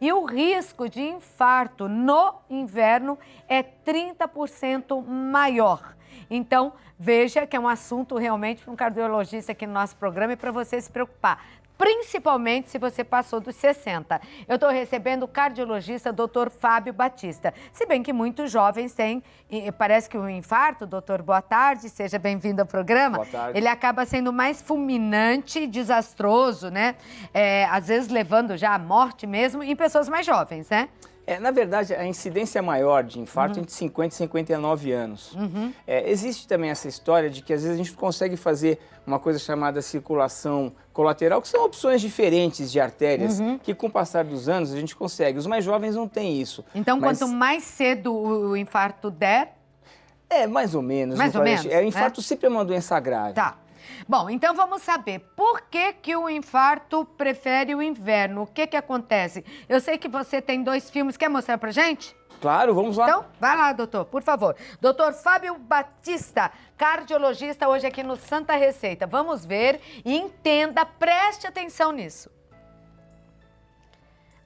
E o risco de infarto no inverno é 30% maior. Então, veja que é um assunto realmente para um cardiologista aqui no nosso programa e para você se preocupar. Principalmente se você passou dos 60. Eu estou recebendo o cardiologista Dr. Fábio Batista. Se bem que muitos jovens têm, parece que o infarto, doutor, boa tarde, seja bem-vindo ao programa. Boa tarde. Ele acaba sendo mais fulminante, desastroso, né? Às vezes levando já à morte mesmo em pessoas mais jovens, né? Na verdade, a incidência maior de infarto é entre 50 e 59 anos. Existe também essa história de que às vezes a gente consegue fazer uma coisa chamada circulação colateral, que são opções diferentes de artérias, que com o passar dos anos a gente consegue. Os mais jovens não têm isso. Então, quanto mais cedo o infarto der... Mais ou menos. Mais ou menos? O infarto sempre é uma doença grave. Tá. Bom, então vamos saber por que o infarto prefere o inverno. O que acontece? Eu sei que você tem 2 filmes. Quer mostrar pra gente? Claro, vamos lá. Então, vai lá, doutor, por favor. Doutor Fábio Batista, cardiologista, hoje aqui no Santa Receita. Vamos ver e entenda, preste atenção nisso.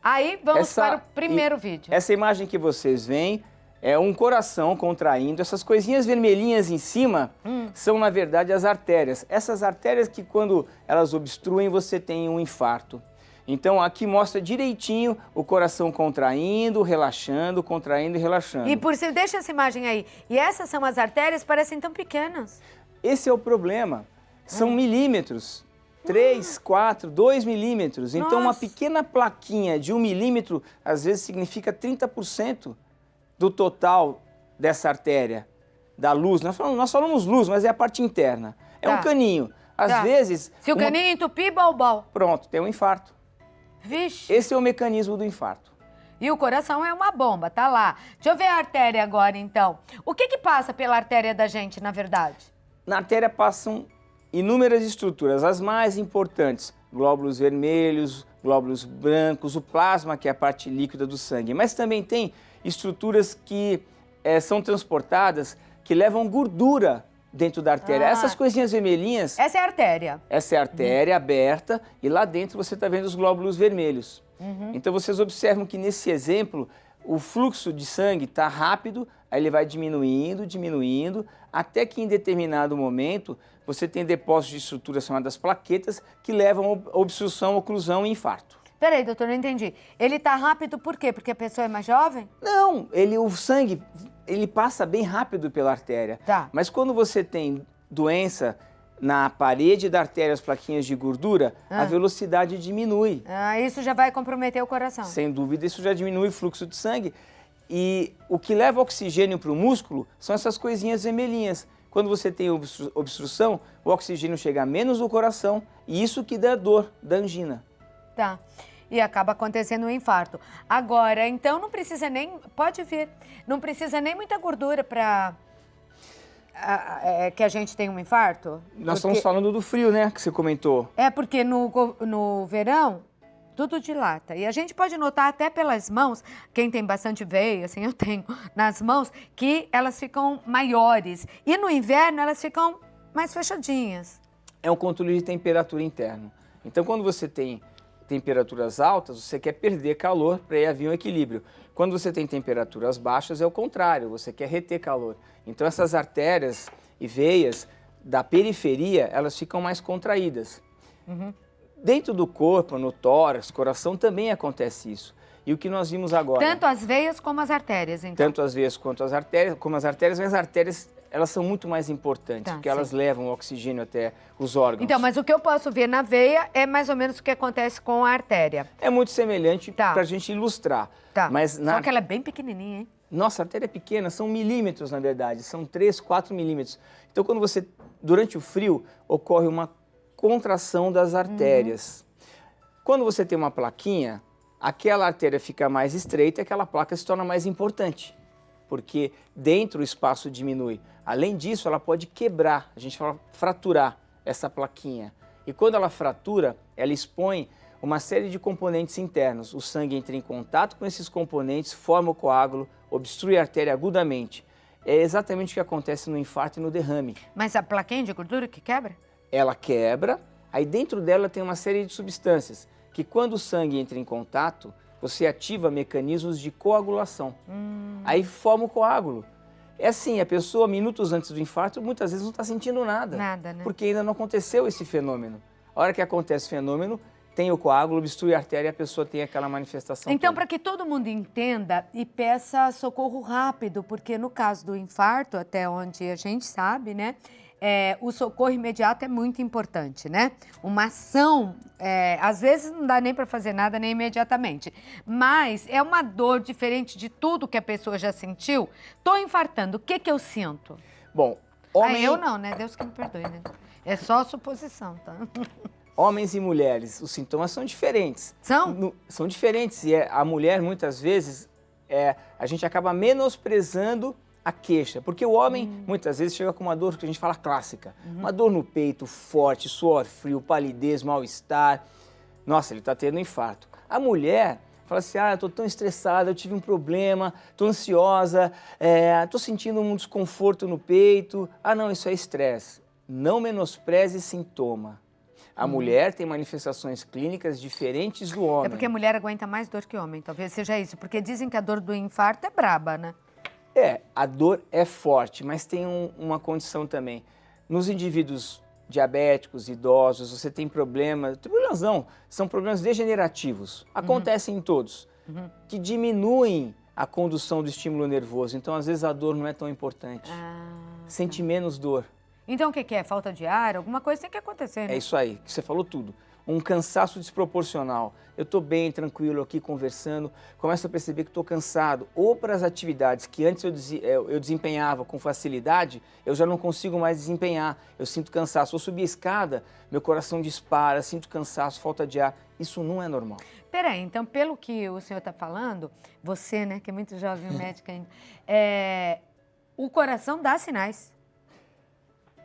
Aí, vamos para o primeiro vídeo. Essa imagem que vocês veem é um coração contraindo. Essas coisinhas vermelhinhas em cima são, na verdade, as artérias. Essas artérias que, quando elas obstruem, você tem um infarto. Então, aqui mostra direitinho o coração contraindo, relaxando, contraindo e relaxando. E por cima, deixa essa imagem aí. E essas são as artérias, parecem tão pequenas. Esse é o problema. São milímetros. 3, 4, 2 milímetros. Então, uma pequena plaquinha de 1 milímetro, às vezes, significa 30% do total dessa artéria, da luz. Nós falamos luz, mas é a parte interna. É um caninho. Às vezes... Se o caninho entupir, bal. Pronto, tem um infarto. Vixe. Esse é o mecanismo do infarto. E o coração é uma bomba, tá lá. Deixa eu ver a artéria agora, então. O que passa pela artéria da gente, na verdade? Na artéria passam inúmeras estruturas, as mais importantes. Glóbulos vermelhos, glóbulos brancos, o plasma, que é a parte líquida do sangue. Mas também tem estruturas que são transportadas, que levam gordura dentro da artéria. Essas coisinhas vermelhinhas... Essa é a artéria. Essa é a artéria aberta e lá dentro você está vendo os glóbulos vermelhos. Então vocês observam que nesse exemplo o fluxo de sangue está rápido, aí ele vai diminuindo, diminuindo, até que em determinado momento você tem depósitos de estruturas chamadas plaquetas que levam a obstrução, oclusão e infarto. Peraí, doutor, não entendi. Ele tá rápido por quê? Porque a pessoa é mais jovem? Não, o sangue ele passa bem rápido pela artéria. Tá. Mas quando você tem doença na parede da artéria, as plaquinhas de gordura, a velocidade diminui. Isso já vai comprometer o coração. Sem dúvida, isso já diminui o fluxo de sangue. E o que leva oxigênio para o músculo são essas coisinhas vermelhinhas. Quando você tem obstrução, o oxigênio chega menos no coração e isso que dá dor, dá angina. Tá. E acaba acontecendo um infarto. Agora, então não precisa nem... Pode vir. Não precisa nem muita gordura para que a gente tenha um infarto? Nós estamos falando do frio, né? Que você comentou. Porque no verão tudo dilata. E a gente pode notar até pelas mãos, quem tem bastante veia, assim eu tenho, nas mãos, que elas ficam maiores. E no inverno elas ficam mais fechadinhas. É um controle de temperatura interno. Então, quando você tem temperaturas altas, você quer perder calor para haver um equilíbrio. Quando você tem temperaturas baixas, é o contrário, você quer reter calor. Então, essas artérias e veias da periferia, elas ficam mais contraídas. Dentro do corpo, no tórax, coração, também acontece isso. E o que nós vimos agora... Tanto as veias como as artérias, então. Tanto as veias quanto as artérias, mas as artérias, elas são muito mais importantes, porque elas levam o oxigênio até os órgãos. Então, mas o que eu posso ver na veia é mais ou menos o que acontece com a artéria. É muito semelhante para a gente ilustrar. Mas Só que ela é bem pequenininha, hein? Nossa, a artéria é pequena, são milímetros, na verdade, são 3, 4 milímetros. Então, quando você, durante o frio, ocorre uma contração das artérias. Quando você tem uma plaquinha, aquela artéria fica mais estreita e aquela placa se torna mais importante, porque dentro o espaço diminui. Além disso, ela pode quebrar, a gente fala fraturar essa plaquinha. E quando ela fratura, ela expõe uma série de componentes internos. O sangue entra em contato com esses componentes, forma o coágulo, obstrui a artéria agudamente. É exatamente o que acontece no infarto e no derrame. Mas a plaquinha de gordura que quebra? Ela quebra, aí dentro dela tem uma série de substâncias que quando o sangue entra em contato, você ativa mecanismos de coagulação. Aí forma o coágulo. É assim, a pessoa, minutos antes do infarto, muitas vezes não está sentindo nada. Nada, né? Porque ainda não aconteceu esse fenômeno. A hora que acontece o fenômeno, tem o coágulo, obstrui a artéria e a pessoa tem aquela manifestação. Então, toda. para que todo mundo entenda e peça socorro rápido, porque no caso do infarto, até onde a gente sabe, né? O socorro imediato é muito importante, né? Uma ação, às vezes não dá nem para fazer nada nem imediatamente, mas é uma dor diferente de tudo que a pessoa já sentiu. Tô infartando, o que que eu sinto? Bom, homem... eu não, né? Deus que me perdoe, né? É só suposição, tá? Homens e mulheres, os sintomas são diferentes. São? São diferentes e a mulher, muitas vezes, a gente acaba menosprezando a queixa, porque o homem muitas vezes chega com uma dor que a gente fala clássica, uma dor no peito forte, suor frio, palidez, mal-estar. Nossa, ele está tendo um infarto. A mulher fala assim, eu estou tão estressada, eu tive um problema, estou ansiosa, estou sentindo um desconforto no peito. Não, isso é estresse. Não menospreze sintoma. A mulher tem manifestações clínicas diferentes do homem. É porque a mulher aguenta mais dor que o homem, talvez seja isso, porque dizem que a dor do infarto é braba, né? A dor é forte, mas tem uma condição também. Nos indivíduos diabéticos, idosos, você tem problemas, não, são problemas degenerativos, acontecem em todos, que diminuem a condução do estímulo nervoso, então às vezes a dor não é tão importante, sente menos dor. Então o que é? Falta de ar? Alguma coisa tem que acontecer, né? É isso aí, que você falou tudo. Um cansaço desproporcional. Eu estou bem, tranquilo aqui, conversando, começo a perceber que estou cansado. Ou para as atividades que antes eu desempenhava com facilidade, eu já não consigo mais desempenhar. Eu sinto cansaço. Ou subir a escada, meu coração dispara, sinto cansaço, falta de ar. Isso não é normal. Peraí, então pelo que o senhor está falando, você, né, que é muito jovem médica ainda, o coração dá sinais.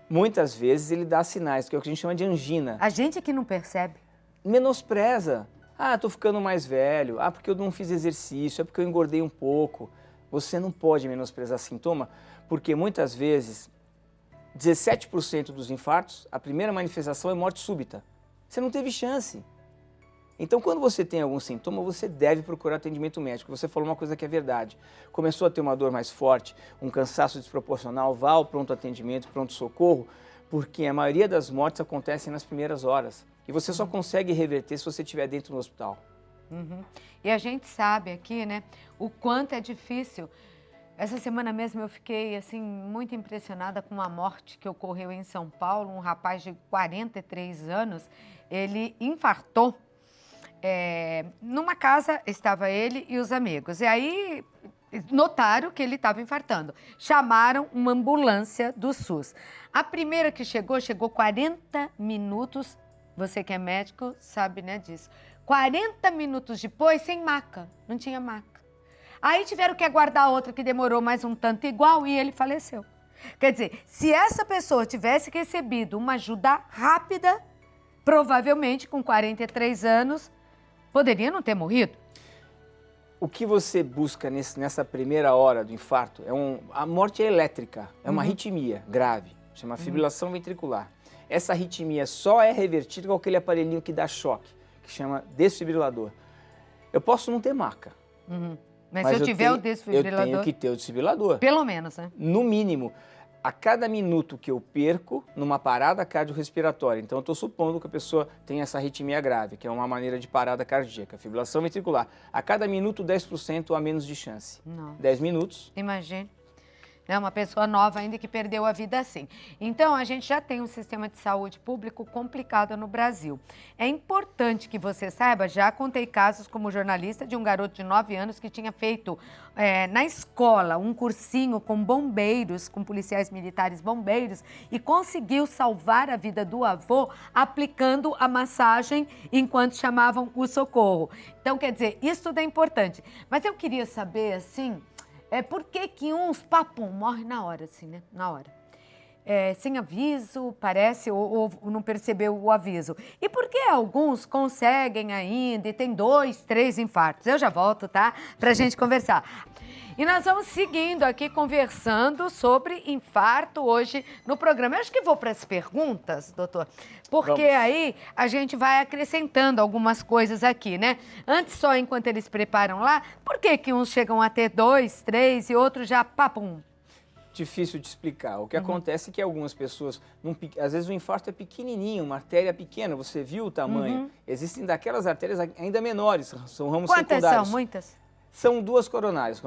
Muitas vezes ele dá sinais, que é o que a gente chama de angina. A gente que não percebe. Menospreza. Estou ficando mais velho. Porque eu não fiz exercício. Porque eu engordei um pouco. Você não pode menosprezar sintoma, porque muitas vezes, 17% dos infartos, a primeira manifestação é morte súbita. Você não teve chance. Então, quando você tem algum sintoma, você deve procurar atendimento médico. Você falou uma coisa que é verdade. Começou a ter uma dor mais forte, um cansaço desproporcional, vá ao pronto atendimento, pronto-socorro, porque a maioria das mortes acontecem nas primeiras horas. E você só consegue reverter se você estiver dentro do hospital. E a gente sabe aqui, né, o quanto é difícil. Essa semana mesmo eu fiquei, assim, muito impressionada com uma morte que ocorreu em São Paulo. Um rapaz de 43 anos, ele infartou. Numa casa estava ele e os amigos. E aí notaram que ele estava infartando. Chamaram uma ambulância do SUS. A primeira que chegou 40 minutos. Você que é médico sabe, né, disso. 40 minutos depois, sem maca. Não tinha maca. Aí tiveram que aguardar outra que demorou mais um tanto igual e ele faleceu. Quer dizer, se essa pessoa tivesse recebido uma ajuda rápida, provavelmente com 43 anos, poderia não ter morrido? O que você busca nessa primeira hora do infarto a morte é elétrica, é uma arritmia grave, chama fibrilação ventricular. Essa arritmia só é revertida com aquele aparelhinho que dá choque, que chama desfibrilador. Eu posso não ter maca. Mas se eu tiver o desfibrilador... Eu tenho que ter o desfibrilador. Pelo menos, né? No mínimo. A cada minuto que eu perco numa parada cardiorrespiratória, então eu estou supondo que a pessoa tem essa arritmia grave, que é uma maneira de parada cardíaca, fibrilação ventricular. A cada minuto, 10% a menos de chance. Não. 10 minutos. Imagine. Né? Uma pessoa nova ainda que perdeu a vida assim. Então, a gente já tem um sistema de saúde público complicado no Brasil. É importante que você saiba, já contei casos como jornalista de um garoto de 9 anos que tinha feito na escola um cursinho com bombeiros, com policiais militares bombeiros, e conseguiu salvar a vida do avô aplicando a massagem enquanto chamavam o socorro. Então, quer dizer, isso tudo é importante. Mas eu queria saber, assim... por que uns papum morrem na hora, assim, né? Na hora. sem aviso, parece, ou não percebeu o aviso. E por que alguns conseguem ainda e tem 2, 3 infartos? Eu já volto, tá? Pra gente conversar. E nós vamos seguindo aqui, conversando sobre infarto hoje no programa. Eu acho que vou para as perguntas, doutor, porque aí a gente vai acrescentando algumas coisas aqui, né? Antes, só enquanto eles preparam lá, por que que uns chegam a ter 2, 3 e outros já papum? Difícil de explicar. O que acontece é que algumas pessoas, às vezes o infarto é pequenininho, uma artéria pequena, você viu o tamanho. Existem daquelas artérias ainda menores, são ramos secundários. Quantas são? Muitas? São 2 coronárias,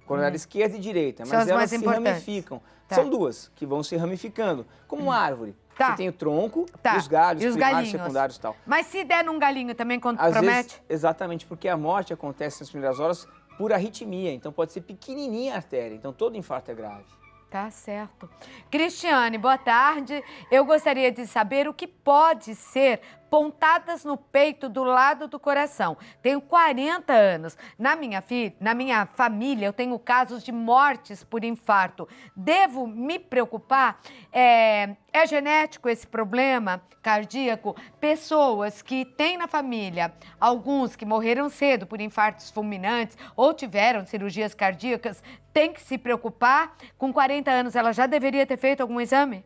coronária esquerda e direita, mas elas se ramificam. Tá. São 2 que vão se ramificando, como uma árvore. Tá. Você tem o tronco Tá. e os galhos, E os primários, galinhos. secundários e tal. Mas se der num galinho também Às compromete? vezes, exatamente, porque a morte acontece nas primeiras horas por arritmia, então pode ser pequenininha a artéria, então todo infarto é grave. Tá certo. Cristiane, boa tarde. Eu gostaria de saber o que pode ser pontadas no peito do lado do coração. Tenho 40 anos. Na minha família, eu tenho casos de mortes por infarto. Devo me preocupar? É genético esse problema cardíaco? Pessoas que têm na família alguns que morreram cedo por infartos fulminantes ou tiveram cirurgias cardíacas, tem que se preocupar? Com 40 anos, ela já deveria ter feito algum exame?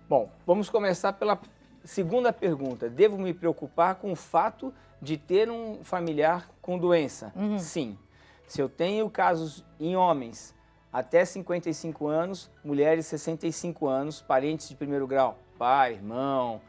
Bom, vamos começar pela segunda pergunta. Devo me preocupar com o fato de ter um familiar com doença? Sim. Se eu tenho casos em homens até 55 anos, mulheres 65 anos, parentes de primeiro grau, pai, irmão,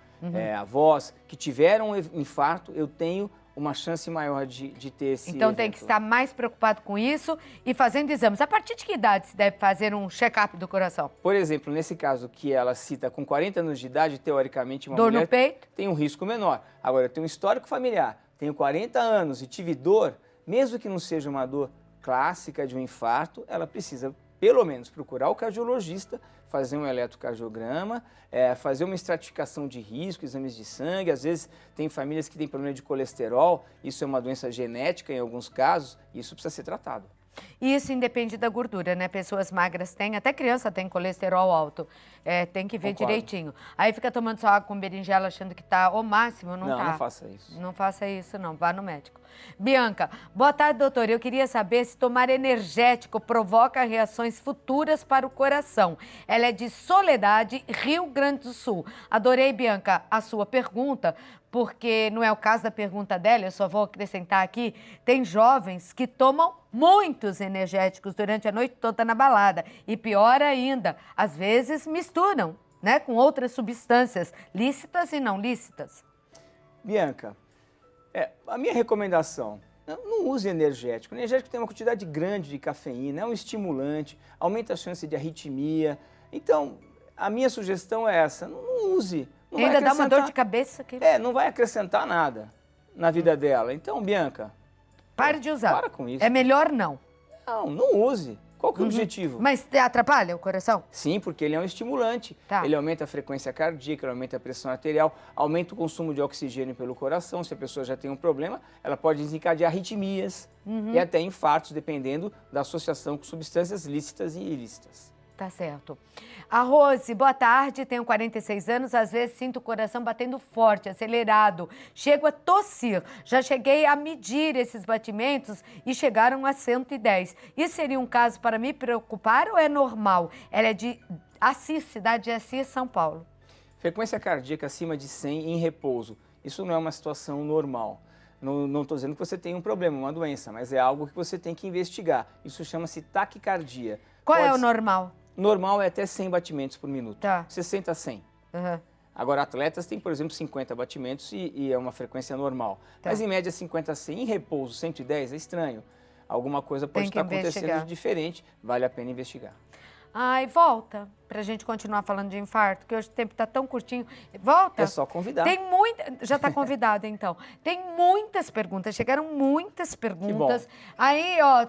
avós, que tiveram infarto, eu tenho uma chance maior de ter esse Então evento. tem que estar mais preocupado com isso e fazendo exames. A partir de que idade se deve fazer um check-up do coração? Por exemplo, nesse caso que ela cita, com 40 anos de idade, teoricamente uma Dor mulher no peito? tem um risco menor. Agora, eu tenho um histórico familiar, tenho 40 anos e tive dor, mesmo que não seja uma dor clássica de um infarto, ela precisa pelo menos procurar o cardiologista, fazer um eletrocardiograma, fazer uma estratificação de risco, exames de sangue. Às vezes tem famílias que têm problema de colesterol, isso é uma doença genética em alguns casos, e isso precisa ser tratado. Isso independe da gordura, né? Pessoas magras têm, até criança tem colesterol alto. Tem que ver Concordo. direitinho. Aí fica tomando só água com berinjela achando que tá o máximo, não tá. Não faça isso. Não faça isso, não. Vá no médico. Bianca, boa tarde, doutor. Eu queria saber se tomar energético provoca reações futuras para o coração. Ela é de Soledade, Rio Grande do Sul. Adorei, Bianca, a sua pergunta, porque não é o caso da pergunta dela, eu só vou acrescentar aqui, tem jovens que tomam muitos energéticos durante a noite toda na balada. E pior ainda, às vezes misturam, né, com outras substâncias lícitas e não lícitas. Bianca, a minha recomendação, não use energético. O energético tem uma quantidade grande de cafeína, é um estimulante, aumenta a chance de arritmia. Então, a minha sugestão é essa, não use. Não Ainda dá uma dor de cabeça. Não vai acrescentar nada na vida dela. Então, Bianca, pare de usar. para com isso. É melhor não. Não use. Qual que é o objetivo? Mas atrapalha o coração? Sim, porque ele é um estimulante. Tá. Ele aumenta a frequência cardíaca, ele aumenta a pressão arterial, aumenta o consumo de oxigênio pelo coração. Se a pessoa já tem um problema, ela pode desencadear arritmias e até infartos, dependendo da associação com substâncias lícitas e ilícitas. Tá certo. A Rose, boa tarde, tenho 46 anos, às vezes sinto o coração batendo forte, acelerado, chego a tossir. Já cheguei a medir esses batimentos e chegaram a 110. Isso seria um caso para me preocupar ou é normal? Ela é de Assis, cidade de Assis, São Paulo. Frequência cardíaca acima de 100 em repouso. Isso não é uma situação normal. Não estou dizendo que você tem um problema, uma doença, mas é algo que você tem que investigar. Isso chama-se taquicardia. Qual é o normal? Normal é até 100 batimentos por minuto. Tá. 60 a 100. Uhum. Agora, atletas têm, por exemplo, 50 batimentos e é uma frequência normal. Tá. Mas, em média, 50 a 100. Em repouso, 110 é estranho. Alguma coisa pode estar acontecendo de diferente. Vale a pena investigar. Ai, volta pra gente continuar falando de infarto, que hoje o tempo tá tão curtinho. Volta. É só convidar. Tem muita... Já tá convidado, então. Tem muitas perguntas, chegaram muitas perguntas. Aí, ó,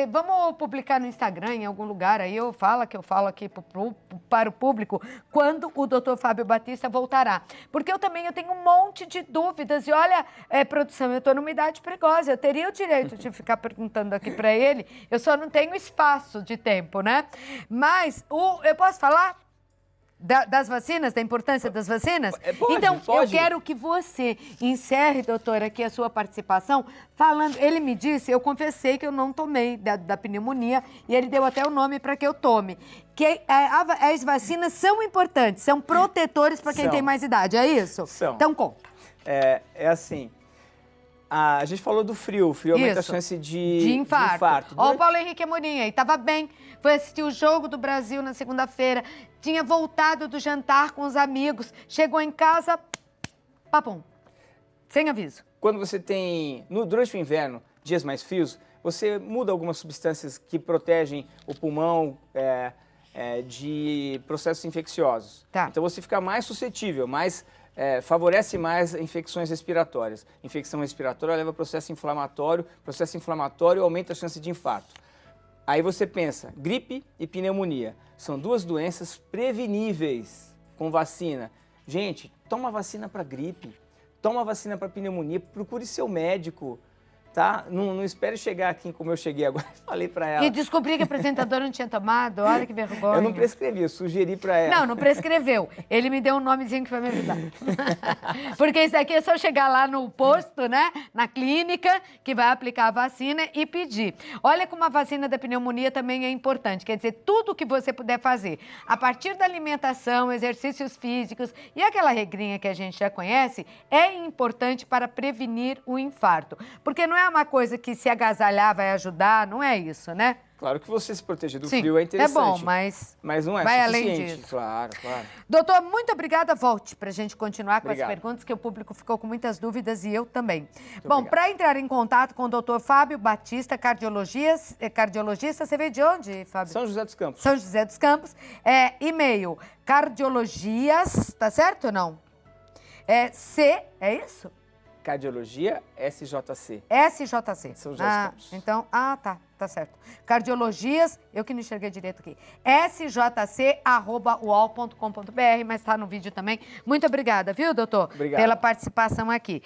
vamos publicar no Instagram, em algum lugar, aí eu falo aqui para o público, quando o doutor Fábio Batista voltará. Porque eu tenho um monte de dúvidas. E olha, produção, eu tô numa idade perigosa, eu teria o direito de ficar perguntando aqui para ele, eu só não tenho espaço de tempo, né? Mas, eu posso falar? Das vacinas, da importância das vacinas? Então, eu quero que você encerre, doutora, aqui a sua participação, falando... Ele me disse, eu confessei que eu não tomei da pneumonia, e ele deu até o nome para que eu tome. Que as vacinas são importantes, são protetores para quem tem mais idade, é isso? São. Então, conta. É assim... A gente falou do frio. O frio aumenta a chance de infarto. Ó, o Paulo Henrique Amorim aí, tava bem, foi assistir o Jogo do Brasil na segunda-feira, tinha voltado do jantar com os amigos, chegou em casa, papum, sem aviso. Quando você tem, durante o inverno, dias mais frios, você muda algumas substâncias que protegem o pulmão de processos infecciosos. Tá. Então você fica mais suscetível, favorece mais infecções respiratórias. Infecção respiratória leva a processo inflamatório aumenta a chance de infarto. Aí você pensa, gripe e pneumonia, são duas doenças preveníveis com vacina. Gente, toma vacina para gripe, toma vacina para pneumonia, procure seu médico, tá? Não espere chegar aqui como eu cheguei agora e falei para ela. E descobri que a apresentadora não tinha tomado, olha que vergonha. Eu não prescrevi, eu sugeri para ela. Não prescreveu. Ele me deu um nomezinho que vai me ajudar. Porque isso aqui é só chegar lá no posto, né? Na clínica, que vai aplicar a vacina e pedir. Olha como a vacina da pneumonia também é importante. Quer dizer, tudo que você puder fazer, a partir da alimentação, exercícios físicos e aquela regrinha que a gente já conhece, é importante para prevenir o infarto. Porque não é uma coisa que se agasalhar vai ajudar, não é isso, né? Claro que você se proteger do frio é interessante. É bom, mas não é vai suficiente. além disso. Claro. Doutor, muito obrigada. Volte para a gente continuar com Obrigado. as perguntas, que o público ficou com muitas dúvidas e eu também. Muito Bom, obrigado. para entrar em contato com o doutor Fábio Batista, cardiologista, você veio de onde, Fábio? São José dos Campos. São José dos Campos. E-mail, cardiologias, tá certo ou não? É isso? Cardiologia, SJC. SJC. São José dos Campos. Então, tá certo. Cardiologias, eu que não enxerguei direito aqui. sjc@uol.com.br, mas tá no vídeo também. Muito obrigada, viu, doutor? Obrigado. Pela participação aqui.